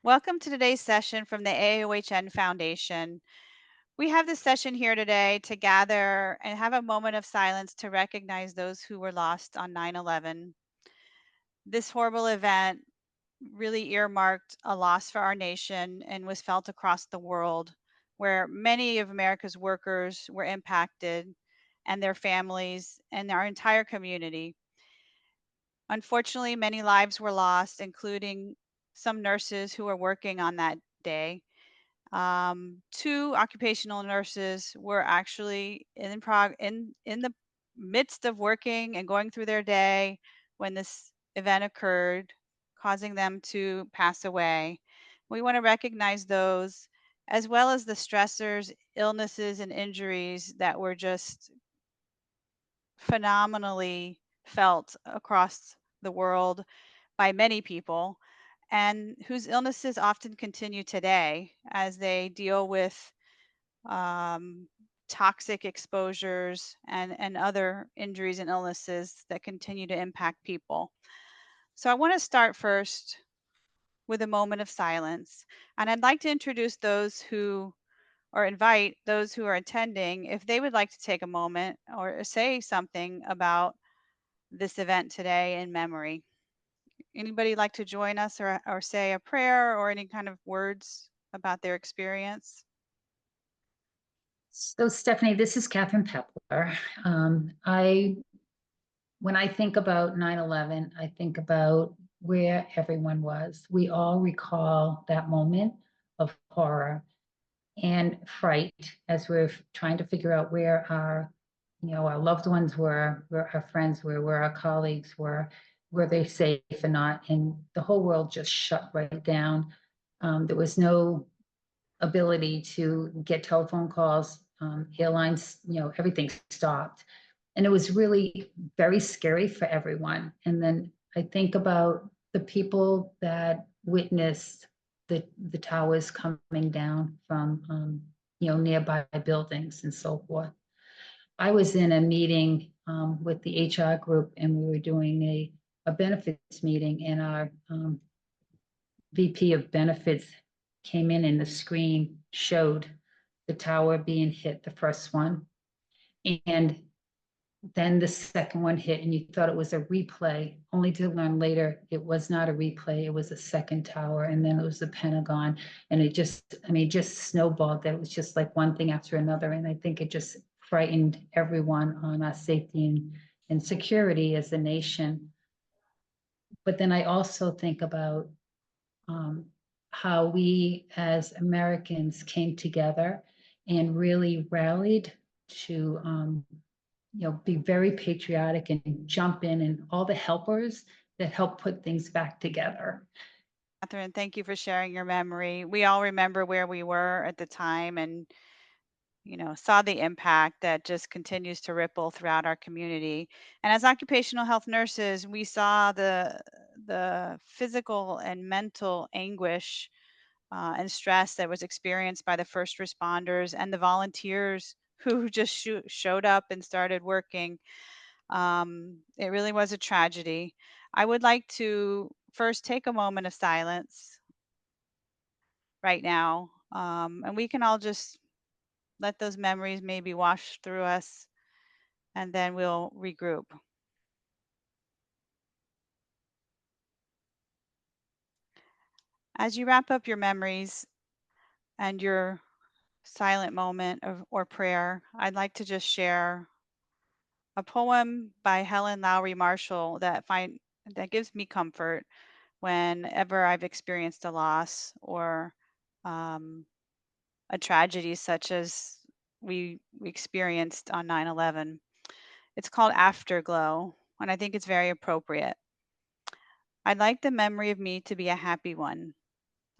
Welcome to today's session from the AAOHN Foundation. We have this session here today to gather and have a moment of silence to recognize those who were lost on 9/11. This horrible event really earmarked a loss for our nation and was felt across the world, where many of America's workers were impacted and their families and our entire community. Unfortunately, many lives were lost, including some nurses who were working on that day. Two occupational nurses were actually in the midst of working and going through their day when this event occurred, causing them to pass away. We want to recognize those as well as the stressors, illnesses, and injuries that were just phenomenally felt across the world by many people and whose illnesses often continue today as they deal with um, toxic exposures and other injuries and illnesses that continue to impact people. So I want to start first with a moment of silence. And I'd like to introduce those who, or invite those who are attending, if they would like to take a moment or say something about this event today in memory. Anybody like to join us or say a prayer or any kind of words about their experience? So, Stephanie, this is Catherine Pepler. When I think about 9/11, I think about where everyone was. We all recall that moment of horror and fright as we're trying to figure out where our loved ones were, where our friends were, where our colleagues were they safe or not? And the whole world just shut right down. There was no ability to get telephone calls. Airlines, everything stopped. And it was really very scary for everyone. And then I think about the people that witnessed the towers coming down from, nearby buildings and so forth. I was in a meeting with the HR group, and we were doing a benefits meeting, and our VP of benefits came in and the screen showed the tower being hit, the first one. And then the second one hit, and you thought it was a replay, only to learn later it was not a replay. It was a second tower, and then it was the Pentagon. And just snowballed that it was just like one thing after another. And I think it just frightened everyone on our safety and security as a nation. But then I also think about um, how we as Americans came together and really rallied to, be very patriotic and jump in, and all the helpers that help put things back together. Catherine, thank you for sharing your memory. We all remember where we were at the time and, saw the impact that just continues to ripple throughout our community. And as occupational health nurses, we saw the physical and mental anguish and stress that was experienced by the first responders and the volunteers who just showed up and started working. It really was a tragedy. I would like to first take a moment of silence right now, and we can all just let those memories maybe wash through us, and then we'll regroup. As you wrap up your memories and your silent moment or prayer, I'd like to just share a poem by Helen Lowry Marshall that gives me comfort whenever I've experienced a loss or um, a tragedy such as we experienced on 9/11. It's called Afterglow, and I think it's very appropriate. I'd like the memory of me to be a happy one.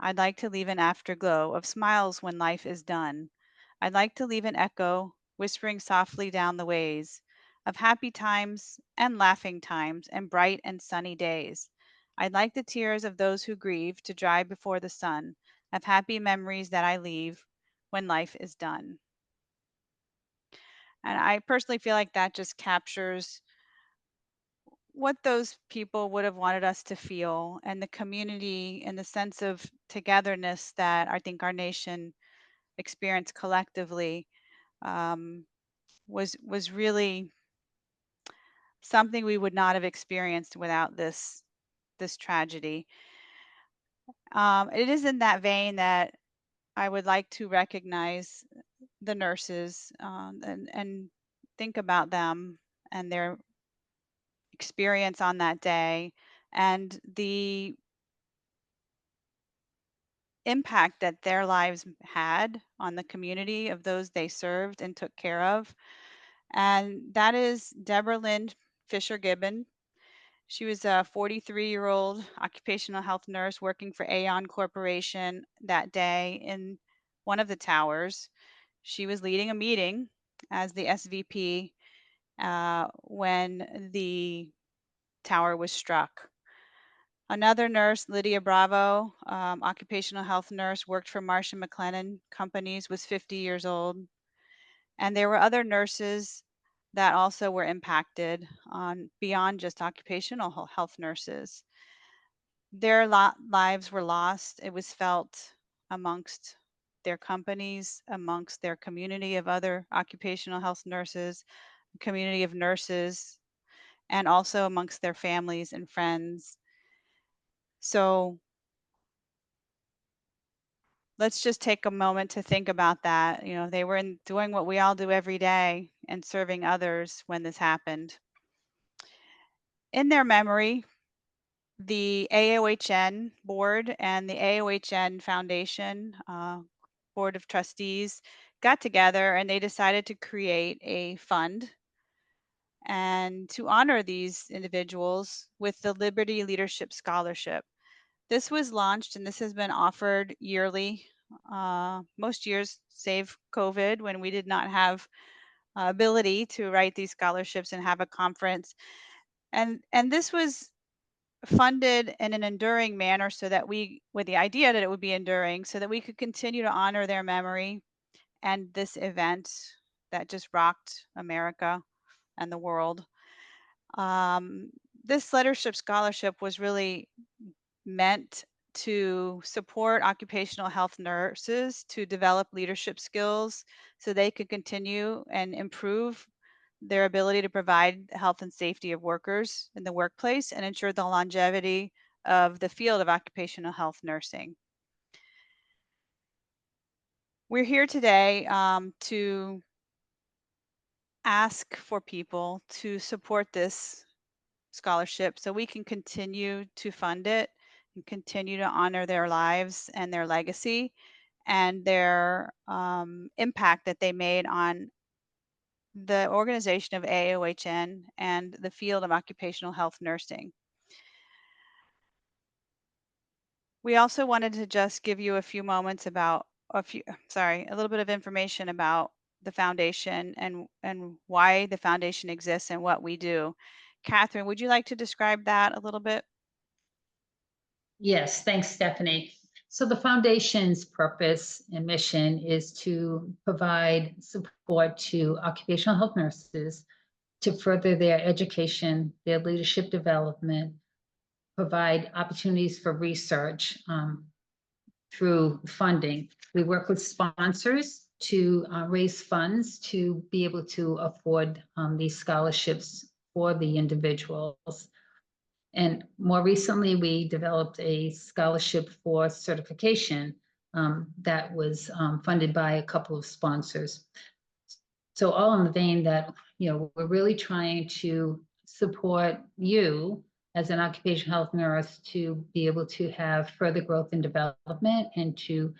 I'd like to leave an afterglow of smiles when life is done. I'd like to leave an echo whispering softly down the ways of happy times and laughing times and bright and sunny days. I'd like the tears of those who grieve to dry before the sun of happy memories that I leave when life is done. And I personally feel like that just captures what those people would have wanted us to feel, and the community and the sense of togetherness that I think our nation experienced collectively, um, was really something we would not have experienced without this tragedy. It is in that vein that I would like to recognize the nurses, and think about them and their experience on that day, and the impact that their lives had on the community of those they served and took care of. And that is Deborah Lynn Fisher Gibbon. She was a 43-year-old occupational health nurse working for AAOHN Corporation that day in one of the towers. She was leading a meeting as the SVP when the tower was struck. Another nurse, Lydia Bravo, occupational health nurse, worked for Marsh and McLennan Companies, was 50 years old. And there were other nurses that also were impacted on beyond just occupational health nurses. Their lives were lost. It was felt amongst their companies, amongst their community of other occupational health nurses, community of nurses, and also amongst their families and friends. So let's just take a moment to think about that. You know, they were doing what we all do every day and serving others when this happened. In their memory, the AAOHN board and the AAOHN Foundation board of trustees got together and they decided to create a fund and to honor these individuals with the Liberty Leadership Scholarship. This was launched and this has been offered yearly, most years, save COVID, when we did not have ability to write these scholarships and have a conference. And this was funded in an enduring manner so that with the idea that it would be enduring, so that we could continue to honor their memory and this event that just rocked America and the world. Um, this leadership scholarship was really meant to support occupational health nurses to develop leadership skills so they could continue and improve their ability to provide health and safety of workers in the workplace and ensure the longevity of the field of occupational health nursing. We're here today to ask for people to support this scholarship so we can continue to fund it and continue to honor their lives and their legacy and their impact that they made on the organization of AAOHN and the field of occupational health nursing. We also wanted to just give you a few moments about a little bit of information about the foundation and why the foundation exists and what we do. Catherine, would you like to describe that a little bit? Yes, thanks, Stephanie. So the foundation's purpose and mission is to provide support to occupational health nurses to further their education, their leadership development, provide opportunities for research through funding. We work with sponsors to raise funds to be able to afford these scholarships for the individuals. And more recently, we developed a scholarship for certification that was funded by a couple of sponsors. So all in the vein that, we're really trying to support you as an occupational health nurse to be able to have further growth and development and to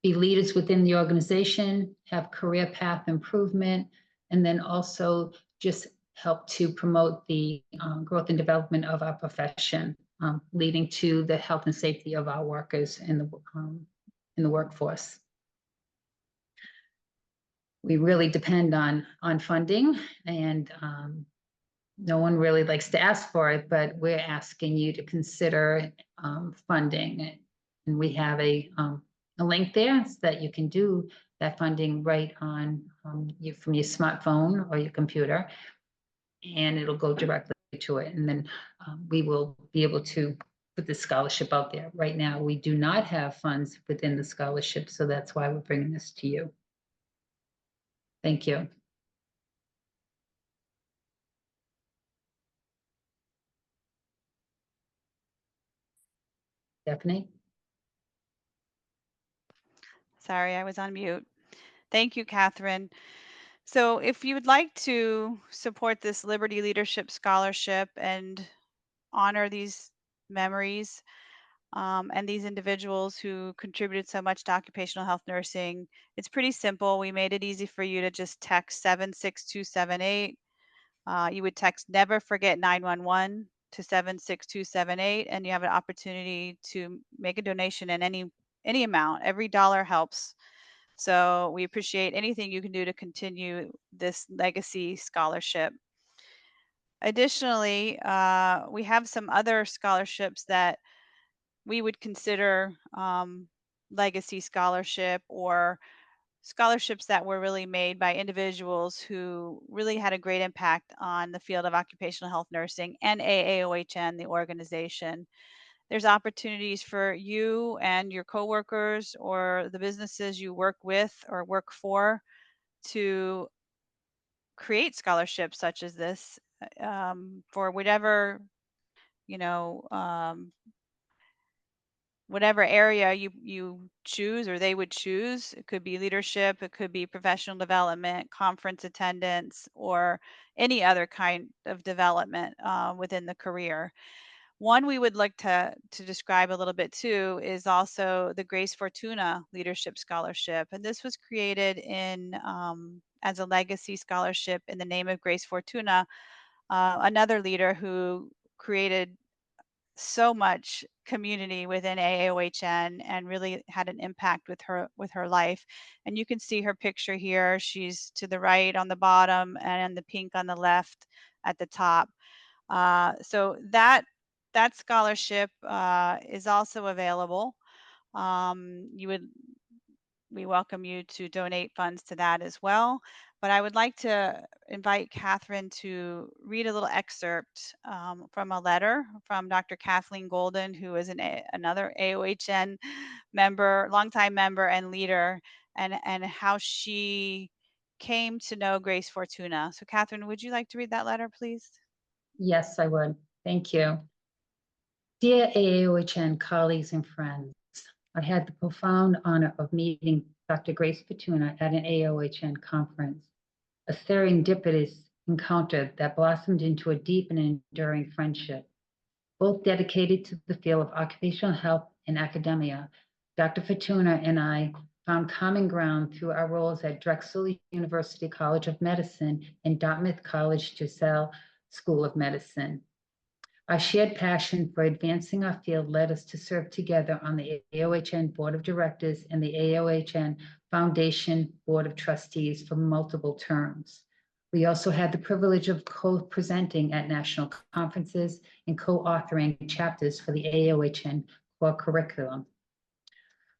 be leaders within the organization, have career path improvement, and then also just help to promote the growth and development of our profession, leading to the health and safety of our workers in the workforce. We really depend on funding, and no one really likes to ask for it, but we're asking you to consider funding. And we have a link there so that you can do that funding right on from your smartphone or your computer, and it'll go directly to it, and then we will be able to put the scholarship out there. Right now, we do not have funds within the scholarship, so that's why we're bringing this to you. Thank you. Stephanie? Sorry, I was on mute. Thank you, Catherine. So, if you would like to support this Liberty Leadership Scholarship and honor these memories and these individuals who contributed so much to occupational health nursing, it's pretty simple. We made it easy for you to just text 76278. You would text never forget 911 to 76278, and you have an opportunity to make a donation in any amount. Every dollar helps. So we appreciate anything you can do to continue this legacy scholarship. Additionally, we have some other scholarships that we would consider legacy scholarship, or scholarships that were really made by individuals who really had a great impact on the field of occupational health nursing and AAOHN, the organization. There's opportunities for you and your coworkers or the businesses you work with or work for to create scholarships such as this for whatever, you know, whatever area you choose or they would choose. It could be leadership, it could be professional development, conference attendance, or any other kind of development within the career. One we would like to describe a little bit too is also the Grace Fortuna Leadership Scholarship, and this was created in as a legacy scholarship in the name of Grace Fortuna, another leader who created so much community within AAOHN and really had an impact with her life. And you can see her picture here. She's to the right on the bottom and the pink on the left at the top. So that scholarship is also available. You would We welcome you to donate funds to that as well. But I would like to invite Catherine to read a little excerpt from a letter from Dr. Kathleen Golden, who is another AOHN member, longtime member and leader, and how she came to know Grace Fortuna. So, Catherine, would you like to read that letter, please? Yes, I would. Thank you. Dear AAOHN colleagues and friends, I had the profound honor of meeting Dr. Grace Fortuna at an AAOHN conference, a serendipitous encounter that blossomed into a deep and enduring friendship. Both dedicated to the field of occupational health and academia, Dr. Fortuna and I found common ground through our roles at Drexel University College of Medicine and Dartmouth College Giselle School of Medicine. Our shared passion for advancing our field led us to serve together on the AOHN Board of Directors and the AOHN Foundation Board of Trustees for multiple terms. We also had the privilege of co-presenting at national conferences and co-authoring chapters for the AOHN core curriculum.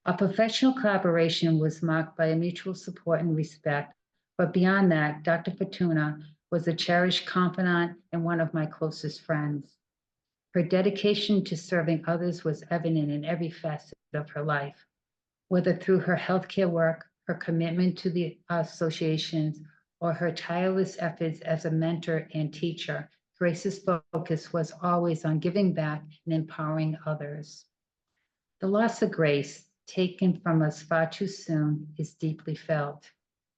Our professional collaboration was marked by a mutual support and respect, but beyond that, Dr. Fortuna was a cherished confidant and one of my closest friends. Her dedication to serving others was evident in every facet of her life, whether through her healthcare work, her commitment to the associations, or her tireless efforts as a mentor and teacher. Grace's focus was always on giving back and empowering others. The loss of Grace, taken from us far too soon, is deeply felt.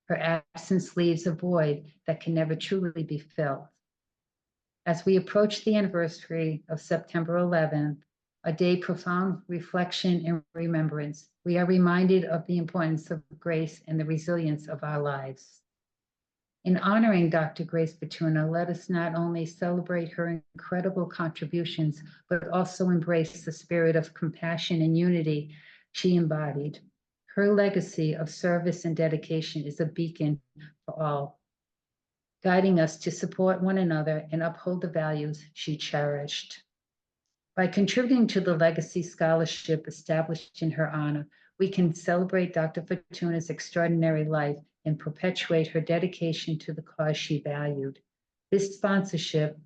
Her absence leaves a void that can never truly be filled. As we approach the anniversary of September 11th, a day of profound reflection and remembrance, we are reminded of the importance of grace and the resilience of our lives. In honoring Dr. Grace Fortuna, let us not only celebrate her incredible contributions, but also embrace the spirit of compassion and unity she embodied. Her legacy of service and dedication is a beacon for all, guiding us to support one another and uphold the values she cherished. By contributing to the Legacy Scholarship established in her honor, we can celebrate Dr. Fortuna's extraordinary life and perpetuate her dedication to the cause she valued. This sponsorship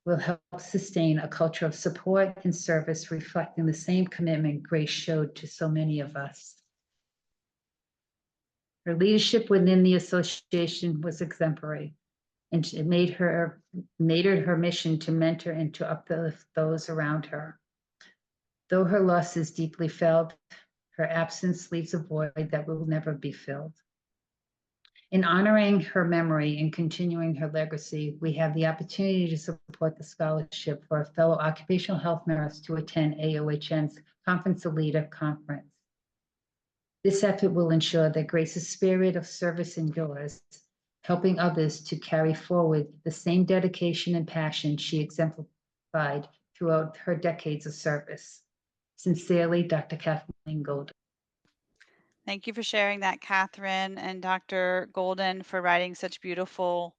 will help sustain a culture of support and service reflecting the same commitment Grace showed to so many of us. Her leadership within the association was exemplary, and it made it her mission to mentor and to uplift those around her. Though her loss is deeply felt, her absence leaves a void that will never be filled. In honoring her memory and continuing her legacy, we have the opportunity to support the scholarship for a fellow occupational health nurse to attend AOHN's Conference of Leader Conference. This effort will ensure that Grace's spirit of service endures, helping others to carry forward the same dedication and passion she exemplified throughout her decades of service. Sincerely, Dr. Kathleen Golden. Thank you for sharing that, Catherine, and Dr. Golden for writing such beautiful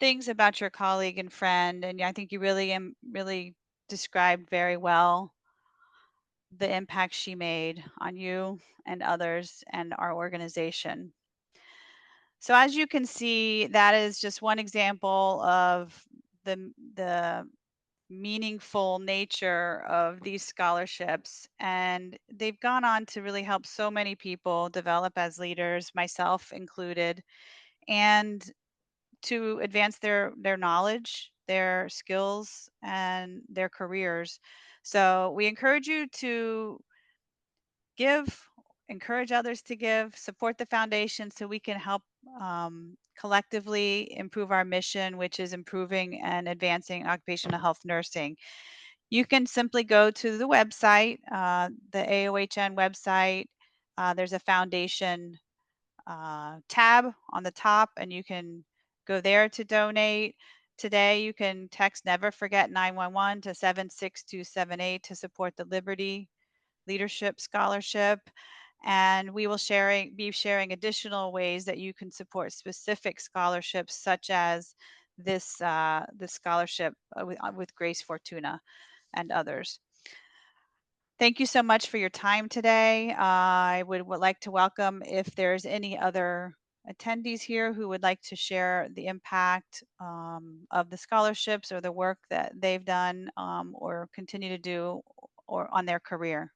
things about your colleague and friend. And I think you really described very well the impact she made on you and others and our organization. So as you can see, that is just one example of the meaningful nature of these scholarships, and they've gone on to really help so many people develop as leaders, myself included, and to advance their knowledge, their skills, and their careers. So we encourage you to give, encourage others to give, support the foundation so we can help collectively improve our mission, which is improving and advancing occupational health nursing. You can simply go to the website, the AOHN website. There's a foundation tab on the top, and you can go there to donate. Today, you can text Never Forget 911 to 76278 to support the Liberty Leadership Scholarship. And we will be sharing additional ways that you can support specific scholarships, such as this scholarship with Grace Fortuna and others. Thank you so much for your time today. I would like to welcome if there's any other attendees here who would like to share the impact of the scholarships or the work that they've done or continue to do or on their career.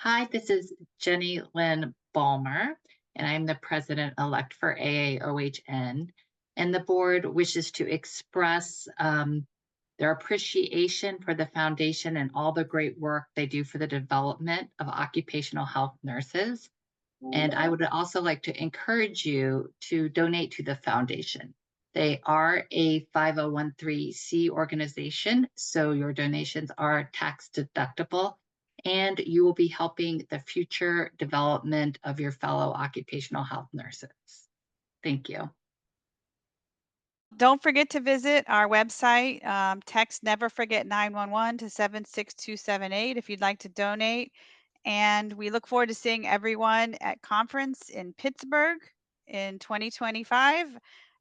Hi, this is Jenny Lynn Balmer, and I'm the president-elect for AAOHN. And the board wishes to express their appreciation for the foundation and all the great work they do for the development of occupational health nurses. And I would also like to encourage you to donate to the foundation. They are a 5013C organization, so your donations are tax deductible, and you will be helping the future development of your fellow occupational health nurses. Thank you. Don't forget to visit our website. Text Never Forget 911 to 76278 if you'd like to donate. And we look forward to seeing everyone at conference in Pittsburgh in 2025.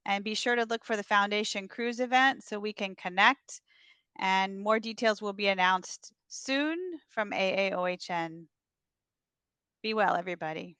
And be sure to look for the Foundation Cruise event so we can connect. And more details will be announced soon from AAOHN. Be well, everybody.